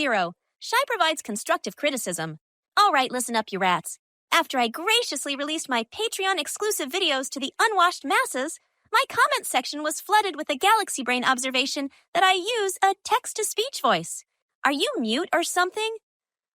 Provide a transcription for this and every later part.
0. Shy provides constructive criticism. Alright, listen up, you rats. After I graciously released my Patreon-exclusive videos to the unwashed masses, my comment section was flooded with the galaxy brain observation that I use a text-to-speech voice. Are you mute or something?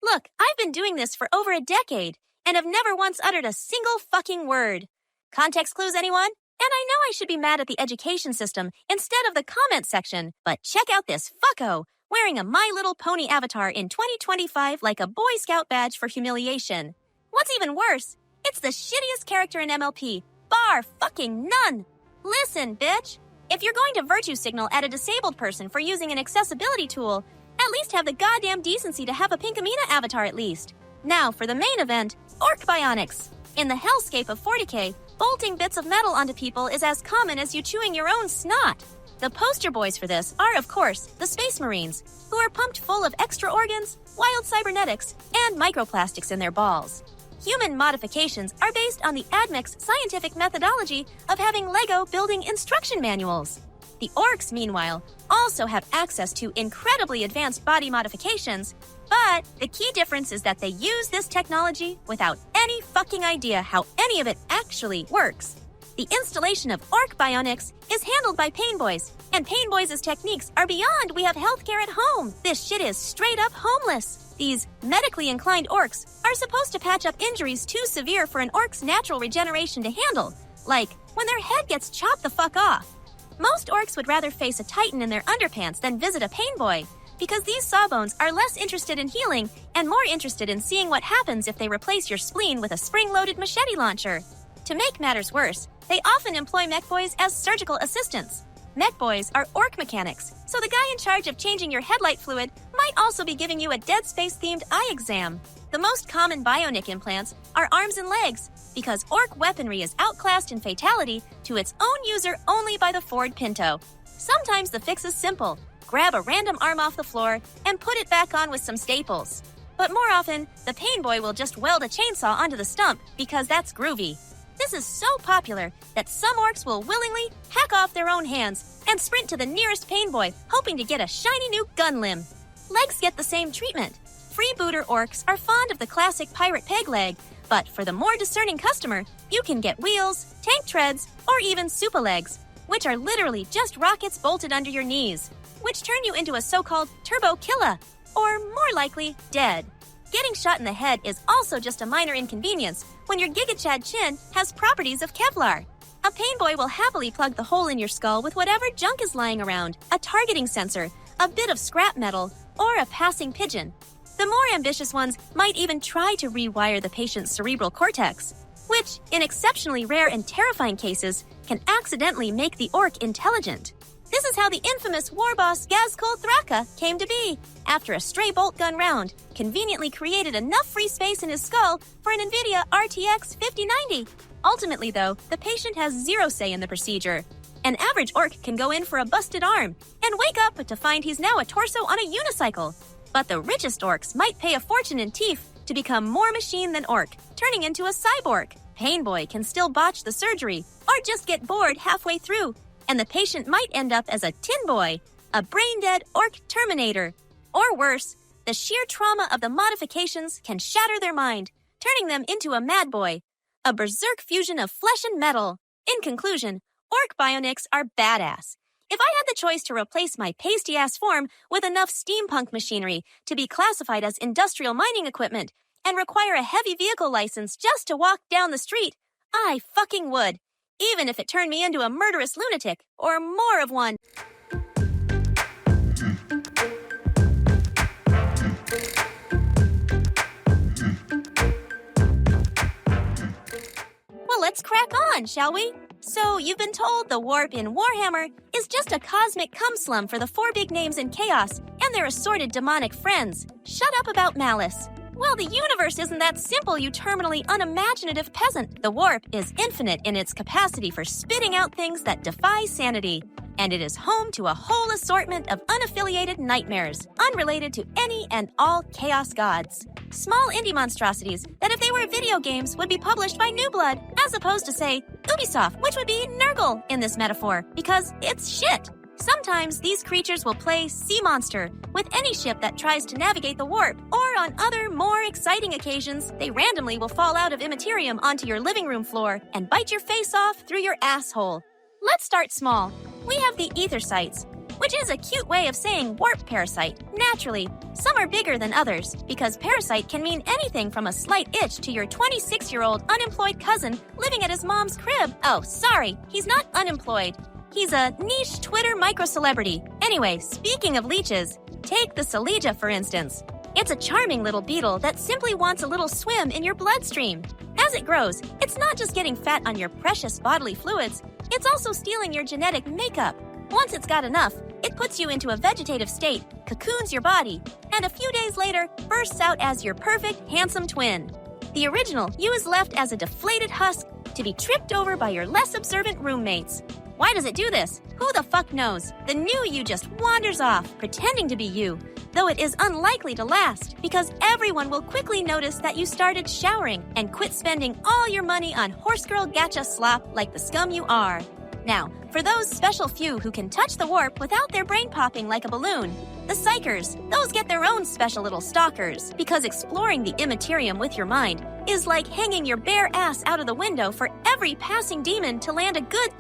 Look, I've been doing this for over a decade and have never once uttered a single fucking word. Context clues, anyone? And I know I should be mad at the education system instead of the comment section, but check out this fucko wearing a My Little Pony avatar in 2025 like a Boy Scout badge for humiliation. What's even worse, it's the shittiest character in MLP, bar fucking none. Listen, bitch. If you're going to virtue signal at a disabled person for using an accessibility tool, at least have the goddamn decency to have a Pinkamena avatar at least. Now for the main event, Ork bioniks. In the hellscape of 40k, bolting bits of metal onto people is as common as you chewing your own snot. The poster boys for this are, of course, the Space Marines, who are pumped full of extra organs, wild cybernetics, and microplastics in their balls. Human modifications are based on the ADMEC's scientific methodology of having Lego building instruction manuals. The Orks, meanwhile, also have access to incredibly advanced body modifications, but the key difference is that they use this technology without any fucking idea how any of it actually works. The installation of Ork bioniks is handled by Pain Boys, and Pain Boys' techniques are beyond we have healthcare at home. This shit is straight up homeless. These medically inclined orcs are supposed to patch up injuries too severe for an orc's natural regeneration to handle, like when their head gets chopped the fuck off. Most orcs would rather face a titan in their underpants than visit a pain boy, because these sawbones are less interested in healing and more interested in seeing what happens if they replace your spleen with a spring-loaded machete launcher. To make matters worse, they often employ mech boys as surgical assistants. Mech boys are orc mechanics, so the guy in charge of changing your headlight fluid might also be giving you a Dead Space-themed eye exam. The most common bionic implants are arms and legs, because orc weaponry is outclassed in fatality to its own user only by the Ford Pinto. Sometimes the fix is simple. Grab a random arm off the floor and put it back on with some staples. But more often, the pain boy will just weld a chainsaw onto the stump because that's groovy. This is so popular that some orcs will willingly hack off their own hands and sprint to the nearest pain boy, hoping to get a shiny new gun limb. Legs get the same treatment. Freebooter orcs are fond of the classic pirate peg leg, but for the more discerning customer, you can get wheels, tank treads, or even super legs, which are literally just rockets bolted under your knees, which turn you into a so-called turbo killer, or more likely, dead. Getting shot in the head is also just a minor inconvenience when your Giga Chad chin has properties of Kevlar. A pain boy will happily plug the hole in your skull with whatever junk is lying around, a targeting sensor, a bit of scrap metal, or a passing pigeon. The more ambitious ones might even try to rewire the patient's cerebral cortex, which, in exceptionally rare and terrifying cases, can accidentally make the orc intelligent. This is how the infamous war boss Gazkul Thraka came to be, after a stray bolt gun round conveniently created enough free space in his skull for an NVIDIA RTX 5090. Ultimately, though, the patient has zero say in the procedure. An average orc can go in for a busted arm and wake up to find he's now a torso on a unicycle. But the richest orcs might pay a fortune in teeth to become more machine than orc, turning into a cyborg. Pain boy can still botch the surgery or just get bored halfway through, and the patient might end up as a tin boy, a brain-dead orc terminator. Or worse, the sheer trauma of the modifications can shatter their mind, turning them into a mad boy, a berserk fusion of flesh and metal. In conclusion, orc bioniks are badass. If I had the choice to replace my pasty-ass form with enough steampunk machinery to be classified as industrial mining equipment and require a heavy vehicle license just to walk down the street, I fucking would, even if it turned me into a murderous lunatic or more of one. Well, let's crack on, shall we? So, you've been told the warp in Warhammer is just a cosmic cum-slum for the 4 big names in Chaos and their assorted demonic friends. Shut up about malice. Well, the universe isn't that simple, you terminally unimaginative peasant. The warp is infinite in its capacity for spitting out things that defy sanity. And it is home to a whole assortment of unaffiliated nightmares, unrelated to any and all chaos gods. Small indie monstrosities that if they were video games would be published by New Blood, as opposed to, say, Ubisoft, which would be Nurgle in this metaphor, because it's shit. Sometimes these creatures will play sea monster with any ship that tries to navigate the warp, or on other, more exciting occasions, they randomly will fall out of immaterium onto your living room floor and bite your face off through your asshole. Let's start small. We have the ethersites, which is a cute way of saying warp parasite. Naturally, some are bigger than others, because parasite can mean anything from a slight itch to your 26-year-old unemployed cousin living at his mom's crib. Oh, sorry, he's not unemployed. He's a niche Twitter micro-celebrity. Anyway, speaking of leeches, take the Silesia for instance. It's a charming little beetle that simply wants a little swim in your bloodstream. As it grows, it's not just getting fat on your precious bodily fluids, it's also stealing your genetic makeup. Once it's got enough, it puts you into a vegetative state, cocoons your body, and a few days later, bursts out as your perfect, handsome twin. The original you is left as a deflated husk to be tripped over by your less observant roommates. Why does it do this? Who the fuck knows? The new you just wanders off, pretending to be you, though it is unlikely to last, because everyone will quickly notice that you started showering and quit spending all your money on horse girl gacha slop like the scum you are. Now, for those special few who can touch the warp without their brain popping like a balloon, the psychers, those get their own special little stalkers, because exploring the immaterium with your mind is like hanging your bare ass out of the window for every passing demon to land a good.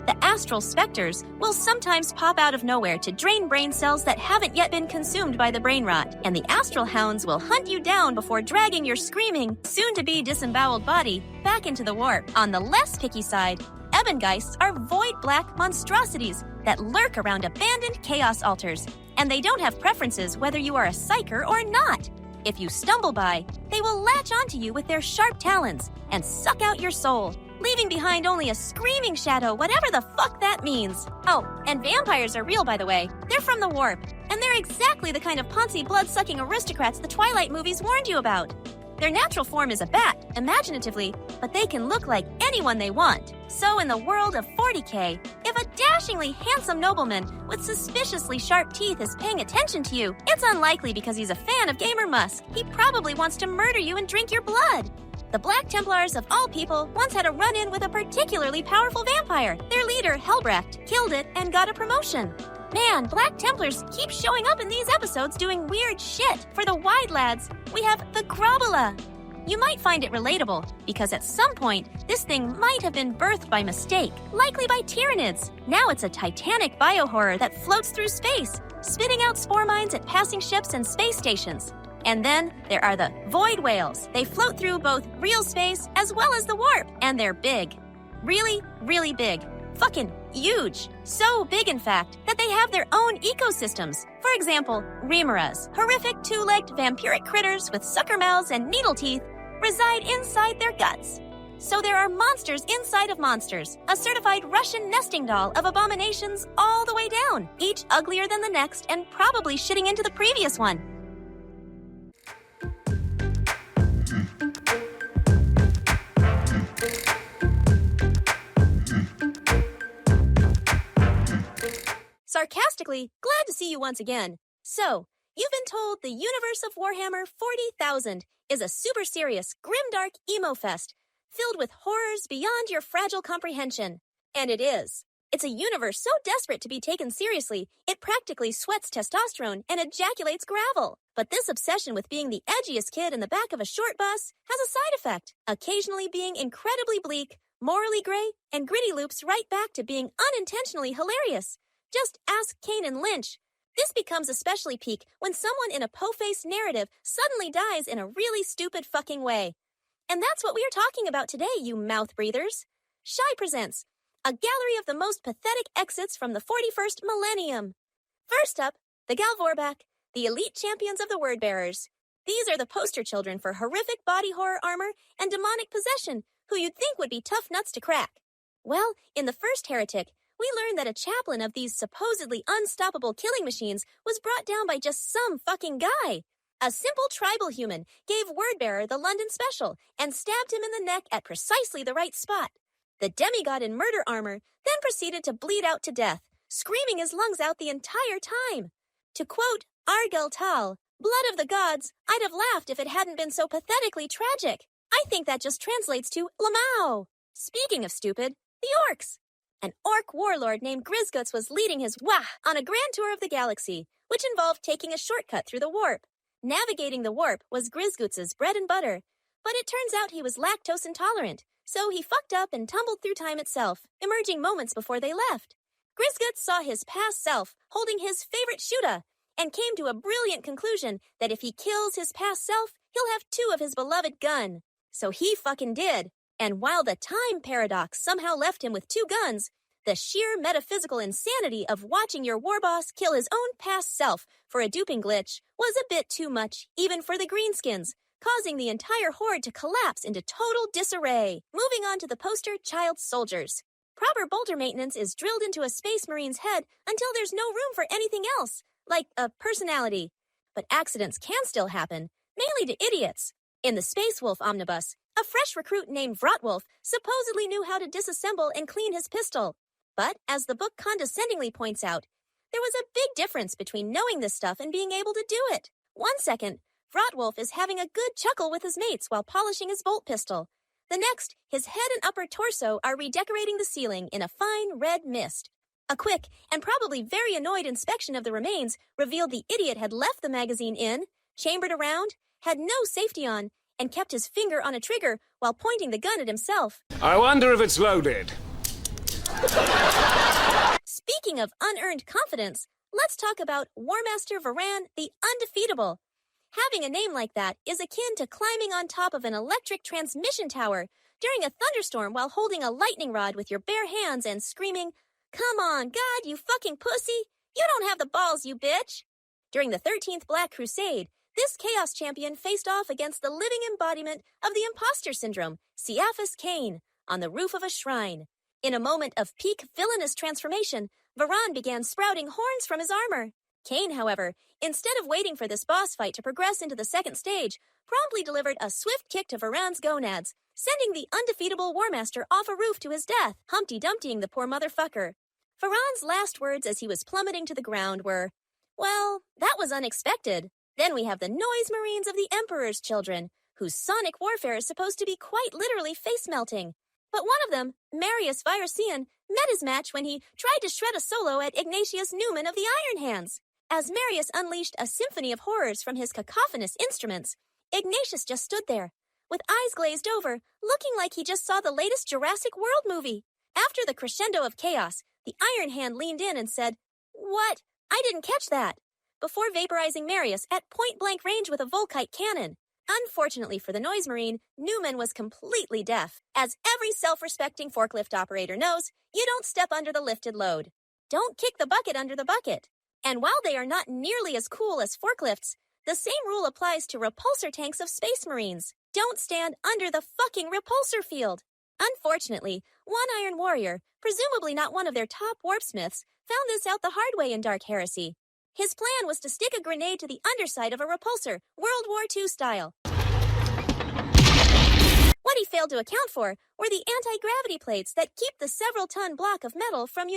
The Astral Spectres will sometimes pop out of nowhere to drain brain cells that haven't yet been consumed by the brain rot, and the Astral Hounds will hunt you down before dragging your screaming, soon-to-be disemboweled body back into the warp. On the less picky side, Ebengeists are void black monstrosities that lurk around abandoned chaos altars, and they don't have preferences whether you are a psyker or not. If you stumble by, they will latch onto you with their sharp talons and suck out your soul, leaving behind only a screaming shadow, whatever the fuck that means. Oh, and vampires are real, by the way. They're from the warp, and they're exactly the kind of poncy blood-sucking aristocrats the Twilight movies warned you about. Their natural form is a bat, imaginatively, but they can look like anyone they want. So in the world of 40K, if a dashingly handsome nobleman with suspiciously sharp teeth is paying attention to you, it's unlikely because he's a fan of Gamer Musk. He probably wants to murder you and drink your blood. The Black Templars of all people once had a run-in with a particularly powerful vampire. Their leader, Helbrecht, killed it and got a promotion. Man, Black Templars keep showing up in these episodes doing weird shit. For the wide lads, we have the Grobula. You might find it relatable, because at some point, this thing might have been birthed by mistake, likely by Tyranids. Now it's a titanic biohorror that floats through space, spitting out spore mines at passing ships and space stations. And then there are the Void Whales. They float through both real space as well as the warp, and they're big. Really, really big. Fucking huge. So big, in fact, that they have their own ecosystems. For example, Remeras, horrific two-legged vampiric critters with sucker mouths and needle teeth, reside inside their guts. So there are monsters inside of monsters, a certified Russian nesting doll of abominations all the way down, each uglier than the next and probably shitting into the previous one. Sarcastically, glad to see you once again. So, you've been told the universe of Warhammer 40,000 is a super serious, grimdark emo fest filled with horrors beyond your fragile comprehension. And it is. It's a universe so desperate to be taken seriously, it practically sweats testosterone and ejaculates gravel. But this obsession with being the edgiest kid in the back of a short bus has a side effect, occasionally being incredibly bleak, morally gray, and gritty loops right back to being unintentionally hilarious. Just ask Kane and Lynch. This becomes especially peak when someone in a po-faced narrative suddenly dies in a really stupid fucking way. And that's what we are talking about today, you mouth breathers. Shy presents a gallery of the most pathetic exits from the 41st millennium. First up, the Galvorback, the elite champions of the word bearers. These are the poster children for horrific body horror armor and demonic possession, who you'd think would be tough nuts to crack. Well, in the first Heretic, we learned that a chaplain of these supposedly unstoppable killing machines was brought down by just some fucking guy. A simple tribal human gave Wordbearer the London special and stabbed him in the neck at precisely the right spot. The demigod in murder armor then proceeded to bleed out to death, screaming his lungs out the entire time. To quote Argel Tal, "Blood of the gods, I'd have laughed if it hadn't been so pathetically tragic." I think that just translates to Lamau. Speaking of stupid, the Orks. An orc warlord named Grizguts was leading his Wah on a grand tour of the galaxy, which involved taking a shortcut through the warp. Navigating the warp was Grizguts' bread and butter, but it turns out he was lactose intolerant, so he fucked up and tumbled through time itself, emerging moments before they left. Grizguts saw his past self holding his favorite shooter, and came to a brilliant conclusion that if he kills his past self, he'll have 2 of his beloved gun. So he fucking did. And while the time paradox somehow left him with 2 guns, the sheer metaphysical insanity of watching your war boss kill his own past self for a duping glitch was a bit too much, even for the greenskins, causing the entire horde to collapse into total disarray. Moving on to the poster child soldiers. Proper bolter maintenance is drilled into a space marine's head until there's no room for anything else, like a personality. But accidents can still happen, mainly to idiots. In the Space Wolf omnibus, a fresh recruit named Vrotwolf supposedly knew how to disassemble and clean his pistol. But, as the book condescendingly points out, there was a big difference between knowing this stuff and being able to do it. 1 second, Vrotwolf is having a good chuckle with his mates while polishing his bolt pistol. The next, his head and upper torso are redecorating the ceiling in a fine red mist. A quick and probably very annoyed inspection of the remains revealed the idiot had left the magazine in, chambered around, had no safety on, and kept his finger on a trigger while pointing the gun at himself. I wonder if it's loaded. Speaking of unearned confidence, let's talk about Warmaster Varan the Undefeatable. Having a name like that is akin to climbing on top of an electric transmission tower during a thunderstorm while holding a lightning rod with your bare hands and screaming, "Come on, God, you fucking pussy! You don't have the balls, you bitch!" During the 13th Black Crusade, this Chaos Champion faced off against the living embodiment of the imposter syndrome, Siaphus Cain, on the roof of a shrine. In a moment of peak villainous transformation, Varan began sprouting horns from his armor. Cain, however, instead of waiting for this boss fight to progress into the second stage, promptly delivered a swift kick to Varan's gonads, sending the undefeatable Warmaster off a roof to his death, Humpty Dumptying the poor motherfucker. Varan's last words as he was plummeting to the ground were, "Well, that was unexpected." Then we have the noise marines of the Emperor's Children, whose sonic warfare is supposed to be quite literally face-melting. But one of them, Marius Virician, met his match when he tried to shred a solo at Ignatius Newman of the Iron Hands. As Marius unleashed a symphony of horrors from his cacophonous instruments, Ignatius just stood there, with eyes glazed over, looking like he just saw the latest Jurassic World movie. After the crescendo of chaos, the Iron Hand leaned in and said, "What? I didn't catch that," before vaporizing Marius at point-blank range with a Volkite cannon. Unfortunately for the Noise Marine, Newman was completely deaf. As every self-respecting forklift operator knows, you don't step under the lifted load. Don't kick the bucket under the bucket. And while they are not nearly as cool as forklifts, the same rule applies to repulsor tanks of Space Marines. Don't stand under the fucking repulsor field. Unfortunately, one Iron Warrior, presumably not one of their top warpsmiths, found this out the hard way in Dark Heresy. His plan was to stick a grenade to the underside of a repulsor, World War II style. What he failed to account for were the anti-gravity plates that keep the several-ton block of metal from,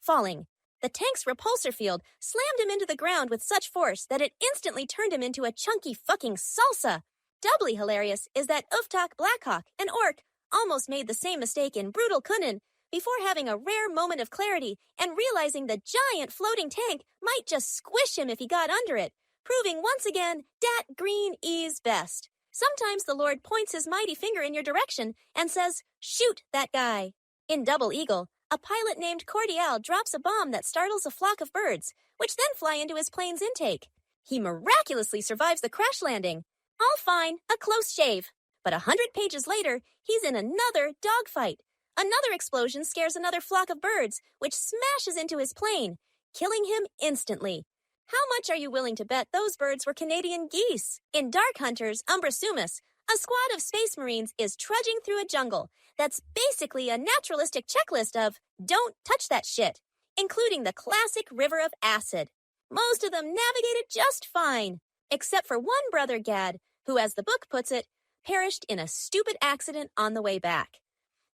falling. The tank's repulsor field slammed him into the ground with such force that it instantly turned him into a chunky fucking salsa. Doubly hilarious is that Uftak Blackhawk, an orc, almost made the same mistake in Brutal Kunnin before having a rare moment of clarity and realizing the giant floating tank might just squish him if he got under it, proving once again dat green is best. Sometimes the Lord points his mighty finger in your direction and says, "Shoot that guy." In Double Eagle, a pilot named Cordial drops a bomb that startles a flock of birds, which then fly into his plane's intake. He miraculously survives the crash landing. All fine, a close shave. But 100 pages later, he's in another dogfight. Another explosion scares another flock of birds, which smashes into his plane, killing him instantly. How much are you willing to bet those birds were Canadian geese? In Dark Hunters, Umbra Sumus, a squad of Space Marines is trudging through a jungle that's basically a naturalistic checklist of don't touch that shit, including the classic river of acid. Most of them navigated just fine, except for one brother Gad, who, as the book puts it, perished in a stupid accident on the way back.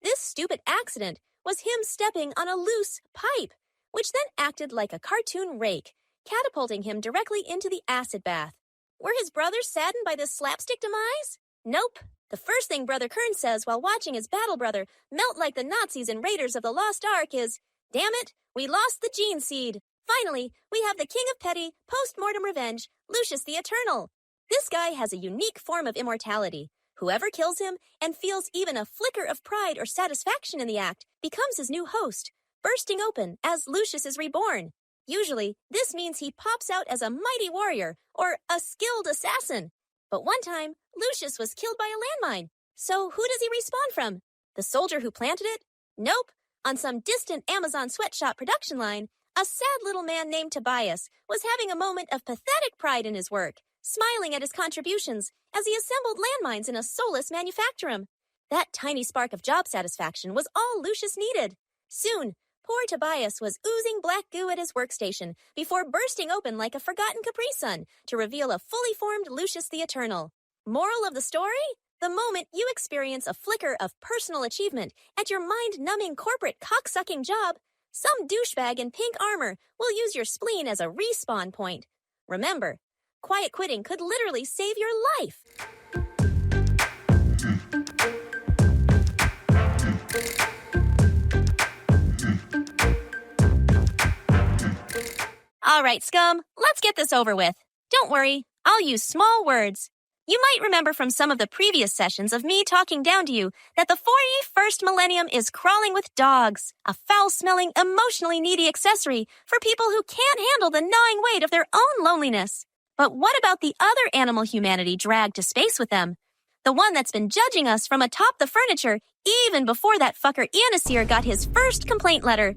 This stupid accident was him stepping on a loose pipe, which then acted like a cartoon rake, catapulting him directly into the acid bath. Were his brothers saddened by this slapstick demise? Nope, The first thing Brother Kern says while watching his battle brother melt like the Nazis in Raiders of the Lost Ark is, "Damn it, we lost the gene seed." Finally, we have the King of Petty, post-mortem revenge, Lucius the Eternal. This guy has a unique form of immortality. Whoever kills him and feels even a flicker of pride or satisfaction in the act becomes his new host, bursting open as Lucius is reborn. Usually, this means he pops out as a mighty warrior or a skilled assassin. But one time, Lucius was killed by a landmine. So who does he respawn from? The soldier who planted it? Nope. On some distant Amazon sweatshop production line, a sad little man named Tobias was having a moment of pathetic pride in his work, smiling at his contributions as he assembled landmines in a soulless manufactorum. That tiny spark of job satisfaction was all Lucius needed. Soon, poor Tobias was oozing black goo at his workstation before bursting open like a forgotten Capri Sun to reveal a fully formed Lucius the Eternal. Moral of the story? The moment you experience a flicker of personal achievement at your mind-numbing corporate cocksucking job, some douchebag in pink armor will use your spleen as a respawn point. Remember, quiet quitting could literally save your life. All right, scum, let's get this over with. Don't worry, I'll use small words. You might remember from some of the previous sessions of me talking down to you that the 41st millennium is crawling with dogs, a foul-smelling, emotionally needy accessory for people who can't handle the gnawing weight of their own loneliness. But what about the other animal humanity dragged to space with them? The one that's been judging us from atop the furniture even before that fucker Ionisir got his first complaint letter.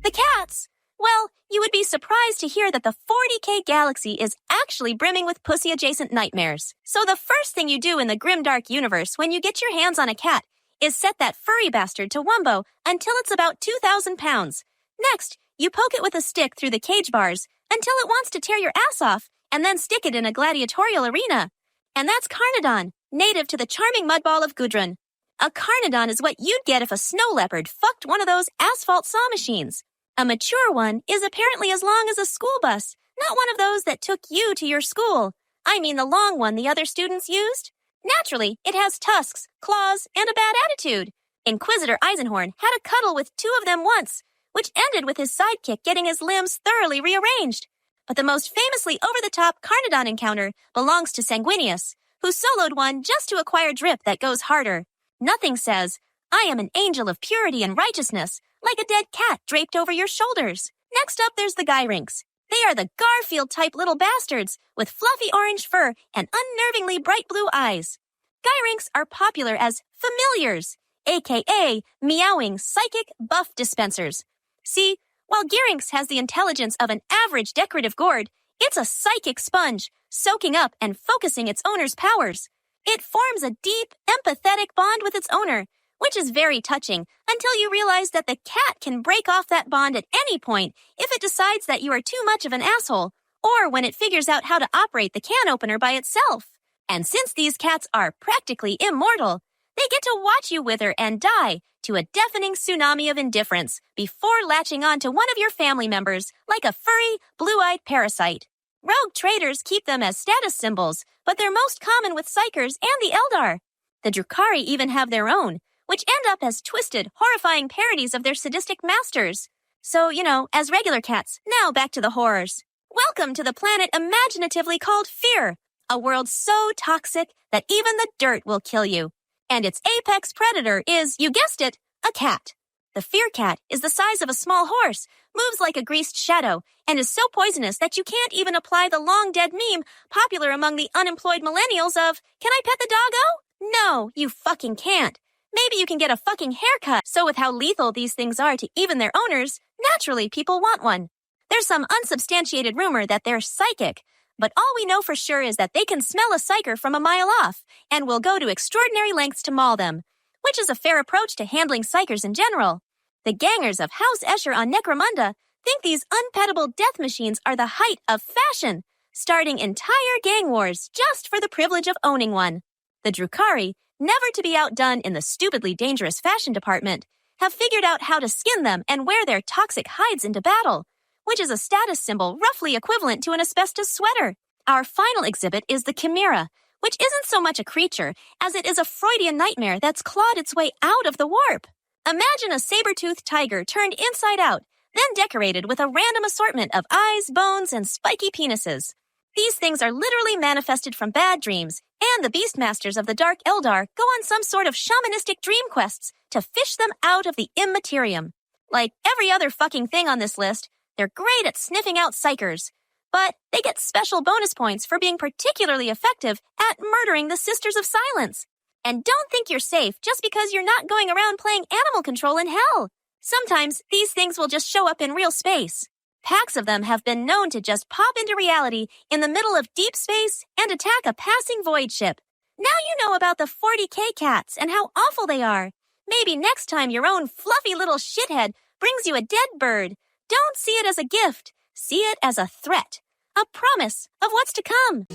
The cats. Well, you would be surprised to hear that the 40K galaxy is actually brimming with pussy-adjacent nightmares. So the first thing you do in the grimdark universe when you get your hands on a cat is set that furry bastard to wumbo until it's about 2,000 pounds. Next, you poke it with a stick through the cage bars until it wants to tear your ass off and then stick it in a gladiatorial arena. And that's Carnodon, native to the charming mudball of Gudrun. A Carnodon is what you'd get if a snow leopard fucked one of those asphalt saw machines. A mature one is apparently as long as a school bus, not one of those that took you to your school. I mean the long one the other students used. Naturally, it has tusks, claws, and a bad attitude. Inquisitor Eisenhorn had a cuddle with two of them once, which ended with his sidekick getting his limbs thoroughly rearranged. But the most famously over-the-top Carnodon encounter belongs to Sanguinius, who soloed one just to acquire drip that goes harder. Nothing says, "I am an angel of purity and righteousness," like a dead cat draped over your shoulders. Next up, there's the Gyrinks. They are the Garfield-type little bastards with fluffy orange fur and unnervingly bright blue eyes. Gyrinks are popular as familiars, aka meowing psychic buff dispensers. See, while Gyrinx has the intelligence of an average decorative gourd, it's a psychic sponge, soaking up and focusing its owner's powers. It forms a deep, empathetic bond with its owner, which is very touching until you realize that the cat can break off that bond at any point if it decides that you are too much of an asshole, or when it figures out how to operate the can opener by itself. And since these cats are practically immortal, they get to watch you wither and die to a deafening tsunami of indifference before latching on to one of your family members like a furry, blue-eyed parasite. Rogue traders keep them as status symbols, but they're most common with Psychers and the Eldar. The Drukhari even have their own, which end up as twisted, horrifying parodies of their sadistic masters. So, as regular cats, now back to the horrors. Welcome to the planet imaginatively called Fear, a world so toxic that even the dirt will kill you. And its apex predator is, you guessed it, a cat. The Fear Cat is the size of a small horse, moves like a greased shadow, and is so poisonous that you can't even apply the long-dead meme popular among the unemployed millennials of, "Can I pet the doggo?" No, you fucking can't. Maybe you can get a fucking haircut. So with how lethal these things are to even their owners, naturally people want one. There's some unsubstantiated rumor that they're psychic, but all we know for sure is that they can smell a psyker from a mile off and will go to extraordinary lengths to maul them, which is a fair approach to handling psychers in general. The gangers of House Escher on Necromunda think these unpettable death machines are the height of fashion, starting entire gang wars just for the privilege of owning one. The Drukhari, never to be outdone in the stupidly dangerous fashion department, have figured out how to skin them and wear their toxic hides into battle, which is a status symbol roughly equivalent to an asbestos sweater. Our final exhibit is the Chimera, which isn't so much a creature as it is a Freudian nightmare that's clawed its way out of the warp. Imagine a saber-toothed tiger turned inside out, then decorated with a random assortment of eyes, bones, and spiky penises. These things are literally manifested from bad dreams, and the Beastmasters of the Dark Eldar go on some sort of shamanistic dream quests to fish them out of the immaterium. Like every other fucking thing on this list, they're great at sniffing out psychers, but they get special bonus points for being particularly effective at murdering the Sisters of Silence. And don't think you're safe just because you're not going around playing animal control in hell. Sometimes these things will just show up in real space. Packs of them have been known to just pop into reality in the middle of deep space and attack a passing void ship. Now you know about the 40K cats and how awful they are. Maybe next time your own fluffy little shithead brings you a dead bird, don't see it as a gift. See it as a threat, a promise of what's to come.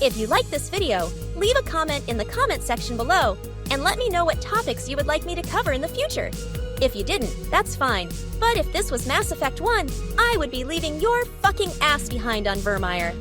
If you like this video, leave a comment in the comment section below and let me know what topics you would like me to cover in the future. If you didn't, that's fine. But if this was Mass Effect 1, I would be leaving your fucking ass behind on Vampyre.